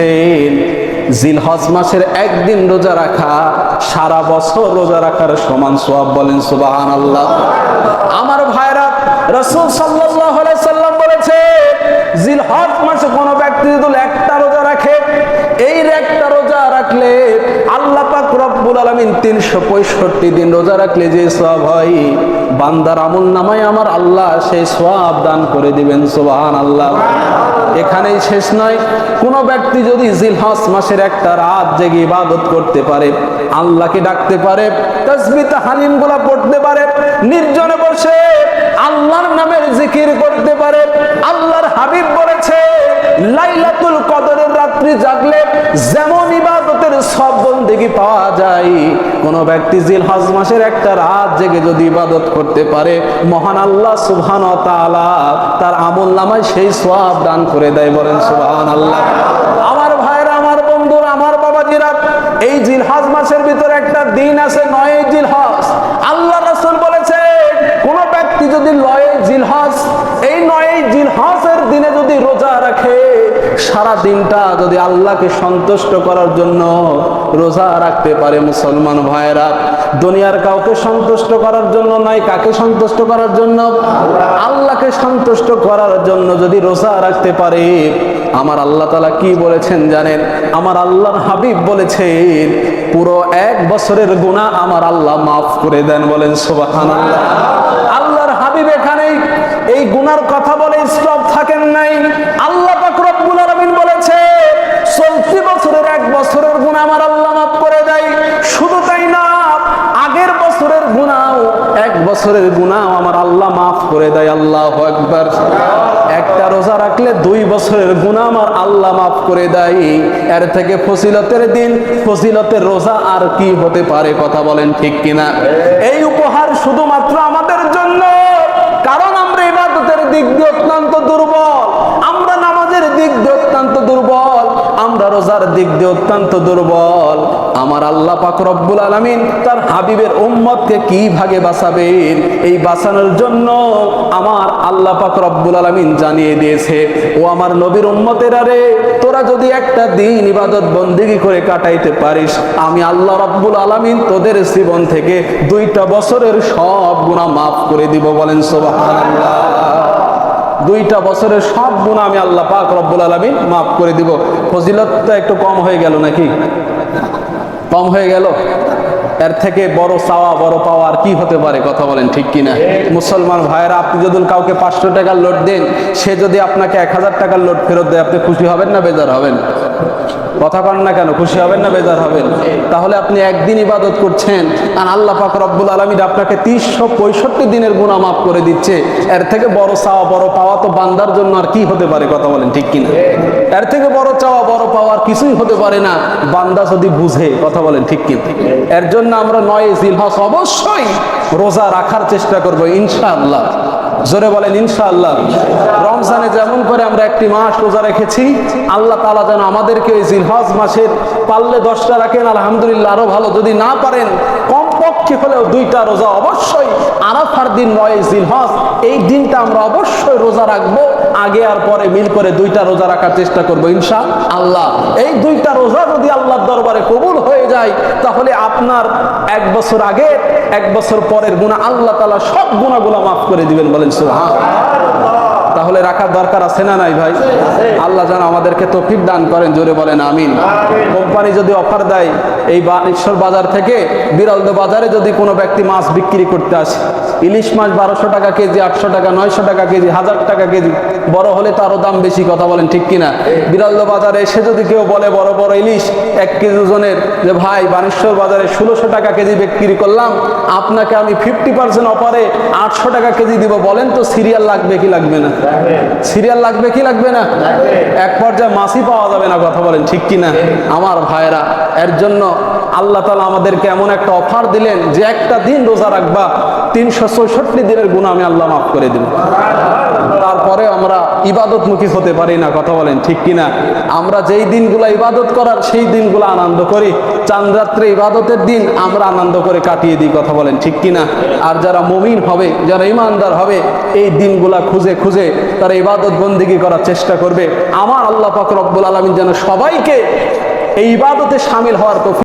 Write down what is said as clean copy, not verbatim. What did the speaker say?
দিয়েছেন জিলহজ মাসের একদিন রোজা রাখা সারা বছর রোজা রাখার সমান সওয়াব। বলেন সুবহানাল্লাহ। আমার ভাইরা, রাসূল সাল্লাল্লাহু আলাইহি সাল্লাম বলেছে জিলহজ মাসে কোনো ব্যক্তি যদি একটা রোজা রাখে, এই একটা রোজা রাখলে আল্লাহ পাক রব্বুল আলামিন 365 দিন রোজা রাখলে যে সওয়াব হয়, বান্দার আমল নামায় আমার আল্লাহ সেই সওয়াব দান করে দিবেন। সুবহানাল্লাহ। এখানেই শেষ নয়, কোন ব্যক্তি যদি জিলহজ মাসের একটা রাত জেগে ইবাদত করতে পারে, আল্লাহকে ডাকতে পারে, তাসবিহ তাহলিল গুলা পড়তে পারে, নির্জনে বসে আল্লাহর নামের জিকির করতে পারে, আল্লাহর হাবিব বলেছে লাইলাতুল কদরের রাত্রি জাগলে যেমন ইবাদতের সব বন্দেগী পাওয়া যায়, কোন ব্যক্তি জিলহজ মাসের একটা রাত জেগে যদি ইবাদত করতে পারে, মহান আল্লাহ সুবহানাহু ওয়া তাআলা তার আমলনামায় সেই সওয়াব দান করে দেয়। বলেন সুবহানাল্লাহ। আমার ভাইরা, আমার বন্ধুরা, আমার বাবাজিরা, এই জিলহজ মাসের ভিতরে একটা দিন আছে 9 জিলহজ। আল্লাহ রাসূল বলেছে কোন ব্যক্তি যদি 9 জিলহজ, এই 9 জিলহজের দিনে যদি রোজা রাখে, সারা দিনটা যদি আল্লাহকে সন্তুষ্ট করার জন্য রোজা রাখতে পারে, মুসলমান ভাইরা, দুনিয়ার কাউকে সন্তুষ্ট করার জন্য নয়, কাকে সন্তুষ্ট করার জন্য? আল্লাহকে সন্তুষ্ট করার জন্য যদি রোজা রাখতে পারে, আমার আল্লাহ তাআলা কি বলেছেন জানেন? আমার আল্লাহর হাবিব বলেছেন পুরো 1 বছরের গুনাহ আমার আল্লাহ মাফ করে দেন। বলেন সুবহানাল্লাহ। আল্লাহর হাবিব এখানেই এই গুনার কথা বলে স্টপ থাকেন নাই। আল্লাহ পাক রব্বুল আলামিন বলেছে চলতি বছরের 1 বছরের গুনাহ আমার আল্লাহ মাফ করে দেয়। শুধু তাই না, আগের বছরের গুনাহ, 1 বছরের গুনাহ আমার আল্লাহ মাফ করে দেয়। আল্লাহু আকবার। একটা রোজা রাখলে 2 বছরের গুনাহ আমার আল্লাহ মাফ করে দেয়। এর থেকে ফজিলতের দিন, ফজিলতের রোজা আর কি হতে পারে? কথা বলেন ঠিক কিনা? এই উপহার শুধুমাত্র আমাদের জন্য, কারণ আমরা ইবাদতের দিক দিয়ে অত্যন্ত দুর্বল, আমরা নামাজের দিক দিয়ে অত্যন্ত দুর্বল, আমরা রোজার দিক দিয়ে অত্যন্ত দুর্বল। আমার আল্লাহ পাক রব্বুল আলামিন তার হাবিবের উম্মতকে কি ভাগে বাঁচাবেন, এই বাঁচানোর জন্য আমার আল্লাহ পাক রব্বুল আলামিন জানিয়ে দিয়েছে, ও আমার নবীর উম্মতেরা রে, তোরা যদি একটা দিন ইবাদত বন্দেগী করে কাটাইতে পারিস, আমি আল্লাহ রব্বুল আলামিন তোদের জীবন থেকে 2টা বছরের সব গুনাহ মাফ করে দিব। বলেন সুবহানাল্লাহ। 2টা বছরের সব গুনাহ আমি আল্লাহ পাক রব্বুল আলামিন মাফ করে দিব। ফজিলতটা একটু কম হয়ে গেল নাকি? কম হয়ে গেল? এর থেকে বড় চাওয়া, বড় পাওয়া আর কি হতে পারে? কথা বলেন ঠিক কিনা? মুসলমান ভাইয়েরা, আপনি যদি কাউকে 500 টাকার নোট দেন, সে যদি আপনাকে 1000 টাকার নোট ফেরত দেয়, আপনি খুশি হবেন না বেজার হবেন? কথা বলেন না কেন? খুশি হবেন না বেজার হবেন? তাহলে আপনি একদিন ইবাদত করছেন আর আল্লাহ পাক রব্বুল আলামিন আপনাকে 365 দিনের গুনাহ মাফ করে দিচ্ছে। এর থেকে বড় চাওয়া, বড় পাওয়া তো বান্দার জন্য আর কি হতে পারে? কথা বলেন ঠিক কিনা? এর থেকে বড় চাওয়া, বড় পাওয়া আর কিছুই হতে পারে না, বান্দা যদি বুঝে। কথা বলেন ঠিক কিনা? এর জন্য আমরা 9 জিলহজ অবশ্যই রোজা রাখার চেষ্টা করব ইনশাআল্লাহ। জোরে বলেন ইনশাআল্লাহ। রমজানে যেমন করে আমরা 1 মাস রোজা রেখেছি, আল্লাহ তাআলা যেন আমাদেরকে ওই জিলহজ মাসের পারলে 10টা রাখেন, আলহামদুলিল্লাহ, আরো ভালো। যদি না পারেন, কমপক্ষে হলেও 2টা রোজা অবশ্যই আরাফার দিন 9 জিলহজ, এই দিনটা আমরা অবশ্যই রোজা রাখবো। আগে আর পরে মিল করে 2টা রোজা রাখার চেষ্টা করবো ইনশাআল্লাহ। এই 2টা রোজা যদি আল্লাহর দরবারে কবুল হয়ে যায়, তাহলে আপনার 1 বছর আগে, 1 বছর পরের গুনাহ আল্লাহ তাআলা সব গুনাহগুলো মাফ করে দিবেন। বলেন সুবহানাল্লাহ। তাহলে রাখার দরকার আছে না নাই ভাই? আল্লাহ যেন আমাদেরকে তৌফিক দান করেন। জোরে বলেন আমিন। কোম্পানি যদি অফার দেয়, এই বানেশ্বর বাজার থেকে বিরলদহ বাজারে যদি কোনো ব্যক্তি মাছ বিক্রি করতে আসে, ইলিশ মাছ 1200 টাকা কেজি, 800 টাকা, 900 টাকা কেজি, 1000 টাকা কেজি, বড় হলে তো আরো দাম বেশি। কথা বলেন ঠিক কিনা? বিরলদহ বাজারে এসে যদি কেউ বলে বড় বড় ইলিশ 1 কেজি ওজনের, যে ভাই বানেশ্বর বাজারে 1600 টাকা কেজি বিক্রি করলাম, আপনাকে আমি 50% অফারে 800 টাকা কেজি দিব, বলেন তো সিরিয়াল লাগবে কি লাগবে না? সিরিয়াল লাগবে কি লাগবে না? এক পর্যায়ে মাছই পাওয়া যাবে না। কথা বলেন ঠিক কিনা? আমার ভাইরা, এর জন্য আল্লাহ তাআলা আমাদেরকে এমন একটা অফার দিলেন যে একটা দিন রোজা রাখবা, 364 দিনের গুনাহ আমি আল্লাহ মাফ করে দেব। তারপরে আমরা ইবাদতমুখী হতে পারি না, কথা বলেন ঠিক কিনা? আমরা যেই দিনগুলো ইবাদত করার সেই দিনগুলো আনন্দ করি, চাঁদ রাত্রে ইবাদতের দিন আমরা আনন্দ করে কাটিয়ে দিই, কথা বলেন ঠিক কিনা? আর যারা মুমিন হবে, যারা ইমানদার হবে, এই দিনগুলা খুঁজে খুঁজে তারা ইবাদত বন্দিগি করার চেষ্টা করবে। আমার আল্লাহ পাক রব্বুল আলামিন যেন সবাইকে এই ইবাদতে শামিল হওয়ার তৌফিক